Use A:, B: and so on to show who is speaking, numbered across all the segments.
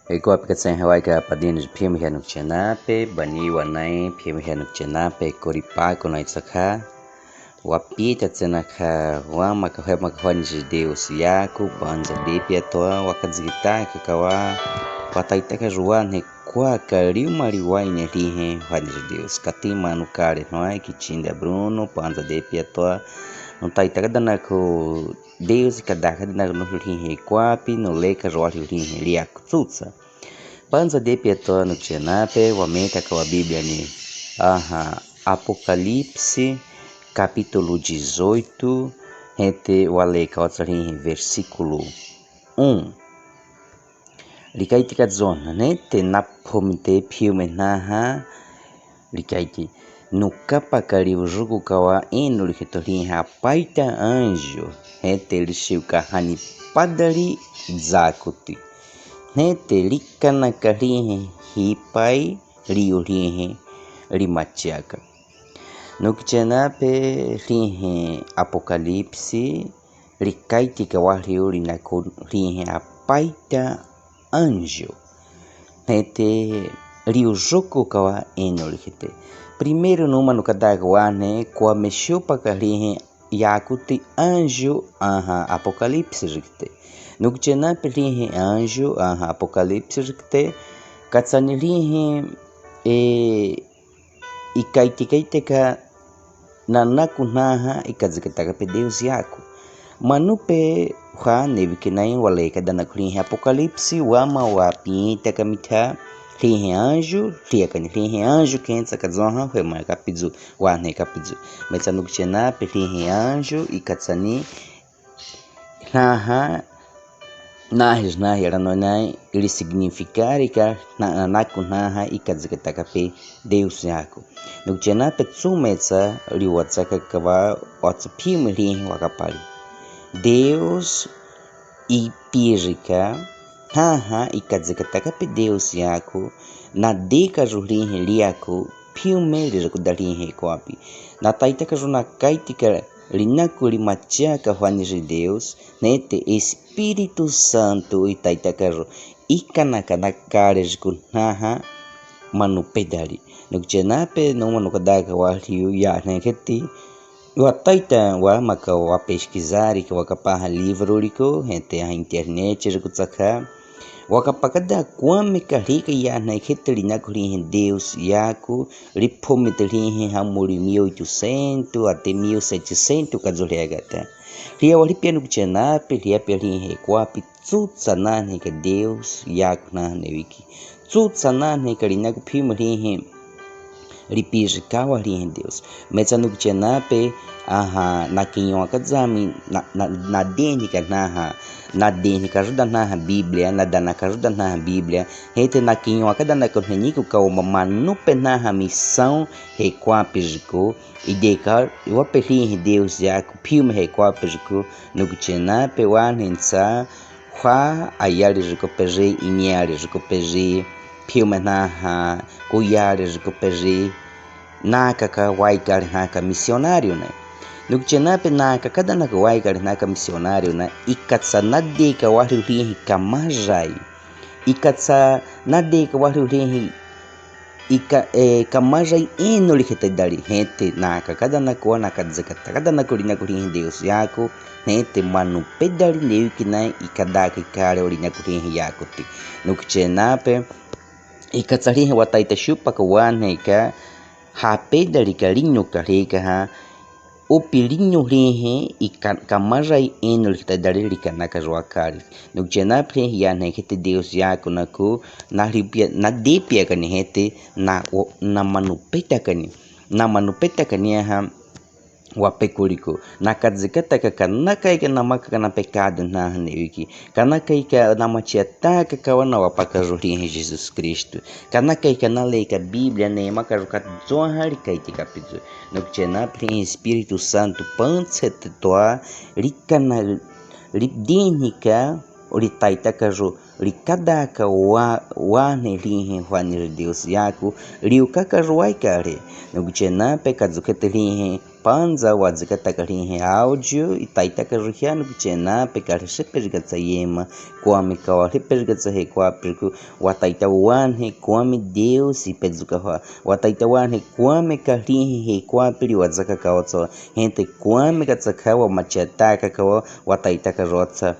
A: Iko apikatseng hawai ka padin phim hianuk chenape bani wanai phim hianuk chenape koripako na itsaka wapita tsenaka wama kahwan Deus yaku banza depia toa wakadzigita kakawa wataitaka ruane kwa kariuma riwaine rihe hwanji Deus katima nukare noai kichinda Bruno banza depia toa nutaitaka danako Deus kadaka danako no rihe kwapi no leka roari rihe riak tsutsa Panza depia toa no chenape wameka kwa Bíblia ni Apocalipse capítulo 18 hete waleka watsarihi versículo 1 likaiti kadzona nete napomite piume naha likaiti nukapa kariujuku kawa inu likitoriha paita anjo hete lishiuka hani padari zakuti nete likana karihe hipai riurihe rimachiaka Nukchenape rihe Apocalipse likaiti kawariu linaku rihe apaita anjo hete riujuku kawa eno likite primeiro numa no kadaguane kwa meshupa karihe yakuti anjo Apocalipse likite Nukchenape rihe anjo Apocalipse likite katsani rihe ikaitikaiteka nanaku naha ikadzikataka pe Deus yaku manupe nevikinai waleka danakurihe Apocalipse wama wapita kamita rihe anjo rihe anjo kensa kadzonha hwema kapizu wane kapizu metsanuk chenape rihe anjo ikatsani nahi ranonai ili significari ka nanaku naha ikadzikataka pe Deus yaku nukchenape tsumetsa liwatsaka kawa watsapim rihe wakapali Deus ipirika ikadzikataka pe Deus yaku na deka rihe liaku piume lirakudarihe kwapi na taitaka na kaitika linaku limachiaka hwaniji Deus nete Espírito Santo itaitaka ikanaka nakarejku naha manupedali nukchenape numa nukadaka waliu ya neketi wataita wa maka wa pesquisari que wakapaha livro liko hente a internet rikutsaka wakapakada kwame karika ya neketi linakurihe Deus yaku lipomite hamuri 1800 até 1700 kadzolegata ria walipia nukchenape ria rihe kwapi tsutsa nane ka Deus yaku nane wiki tsutsa nane ka linaku pima rihe lipijikawa rihe Deus metsanuk chenape na kinyo kadzami na deni kanaha na deni kajuda naha Bíblia na dana kajuda naha Bíblia hete na kinyo kadana konheniku ka manupe naha missão requapijiko ideka waperihe Deus yaku piume requapijiko nukchenape wanensa ayali jikopeje inyali jikopeje piume naha kuyali jikopeje nakaka waikari naka missionário né nukchenape naka kada naka waikari naka missionário na ikatsa nadeka wariurihi kamajai ikatsa nadeka wariurihi kamajai ino likitadari hete naka kada naka nakadzakata kada naka linakurihi Deus yaku hete manupedari neukinai ikadaka ikare linakurihi yakuti nukchenape ikatsarihi wataita shupa kawane ka hapedari kalinyo kareka upilinyo rihe kamajai eno likitadari likanaka joakari nukchenape yana hete Deus yaku naku nadepia kani hete na manupeta kani wapekuliko nakadzikataka kanakaika namaka kana pecado na wiki kanakaika namachiataka kawana wapakajurihe Jesus Cristo kanakaika na leika Bíblia ne makajukat zonhari kaitika pizu nukchenape Espírito Santo pantsete toa likana lidinika litaitaka likadaka wane rihe hwaniri Deus yaku liukaka ruaikare nukchenape kadzukete rihe panza wadzikata kalihe áudio itaitaka rihiano kuchenape kalihipirgatsa yema kwami kawalipirgatsa he kwapirku wataita wanhe kwami Deus ipedzuka wataita wanhe kwami kalihe he kwapiri wadzaka kawatsa hente kwami katsakawa machataka kawa wataita karotsa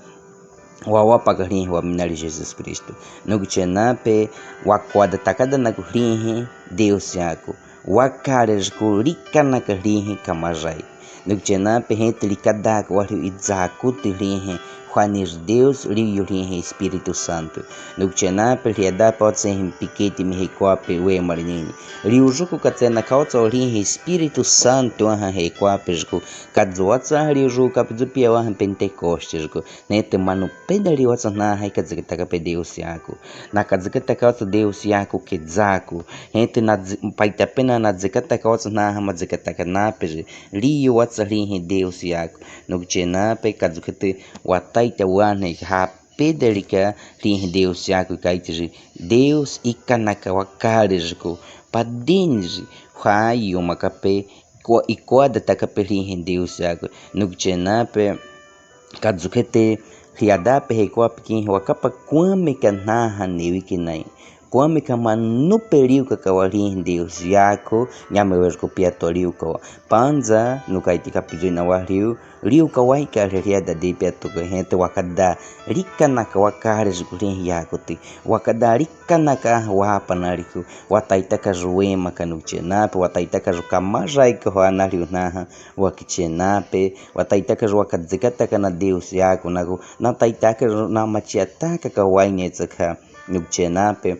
A: wawapa kalihe wa minali Jesus Cristo nukuchenape wakwada takada na kulihe Deus yako wakares kulika na kalihe kamajai nukuchenape hente likadaka wali idzakuti lihe Juanis Deus liu lihe Espírito Santo nukuchenape liada pode ser piquete me recope we marinini liu juku katsena kautsa lihe Espírito Santo aha recope juku kadzwatsa liu juku kapdzupia wa Pentecoste juku nete manu peda liwatsa na haikadzikataka pe Deus yako na kadzikataka kautsa Deus yako kedzako hente na paita pena na dzikataka kautsa na madzikataka nape liu watsa lihe Deus yako nukuchenape kadzukate wataita wane hapedelika lihe Deus yako kaitiri Deus ikanaka wakarijko padinji hayo makape kwa ikwada takape lihe Deus yako nukuchenape kadzukate liadape hekwa pikin wakapa kwame kanaha newikinai kwame kama nupeliu kakawalihe Deus yako nyamewerko pia toliu kawa panza nukaitika pizuna waliu liu kawaika liada de pia toka hente wakada likanaka wakare zikulihe yako ti wakada likanaka wapa naliku wataitaka ruema kanuchenape wataitaka rukamaraika hoanaliu naha wakichenape wataitaka wakadzikataka na Deus yako nako nataitaka na machiataka kawainetsaka nuchenape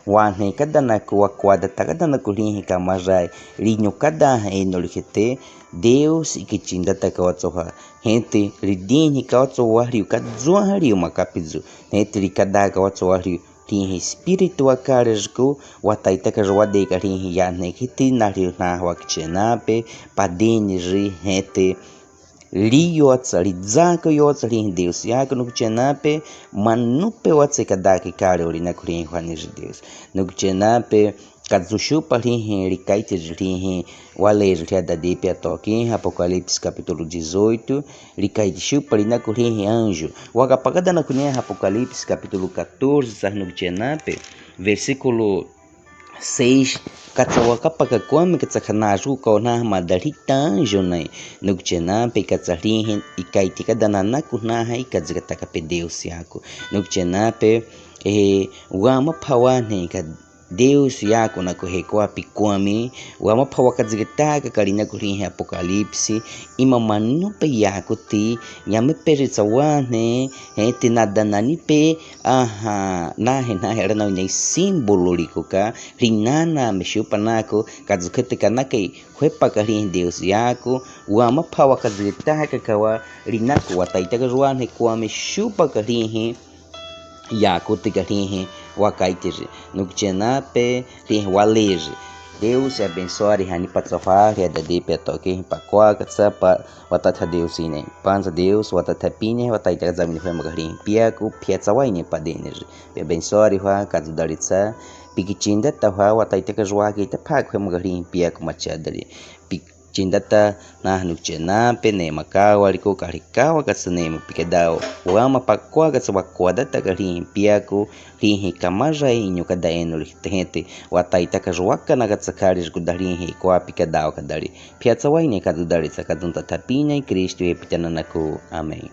A: wane kada na wakwada takada na kulihe kamajai linyo kada eno likete Deus ikichinda takawatsoha hente lidini kawatso wahliu kadzua haliu makapizu hente likada kawatso wahliu lihe Espírito wakarejko wataitaka wadeka lihe yane kiti naliu na wakichenape padeni ri hente liyotsa lidzaka yotsa lihe Deus yako nukuchenape manupe watse kadake kale ulina kulihe Juanis Deus nukuchenape kadzushupa lihe likaite lihe walejo liada depe atoki Apocalipse capítulo 18 likaite shupa lina kulihe anjo wakapagada na kulihe Apocalipse capítulo 14 sarnukuchenape versículo 6 katsawakapaka kwame katsakanaju kauna madalita anjo nai nukuchenape katsalihe ikaitika danana kunaha ikadzikataka pe Deus yako nukuchenape wama pawane ka Deus yako na kuhekwapi kwami wama pawakadzikataka kalina kulihe Apocalipse ima manupe yako ti nyame peritsa wane hente nadananipe aha nahe rana nei simbolo likoka rinana meshupa nako kadzukete kanake hwepa kalihe Deus yako wama pawakadzikataka kawa rinako wataitaka ruane kwame shupa kalihe yako tikalihe wakaitiri nukuchenape lihe waleje Deus abençoe hani patsafari da de petoke pakwa katsapa watata Deus ine panza Deus watata pine wataita zamini foi magarin piaku piatsa waine padener abençoe ha kadudalitsa pikichinda tawa wataita kajwagi ta pak foi magarin piaku machadari cindata nah nukuchenape ne makawa liko kalikawa katsanema pikedao wama pakwa katsawakwa kalihe piaku lihe kamaja inyo kada eno lihete wataita kajwaka na katsakari kudalihe kwa pikedao kadari piatsa waine kadudalitsa kadunta tapina Kristo epitananaku amen.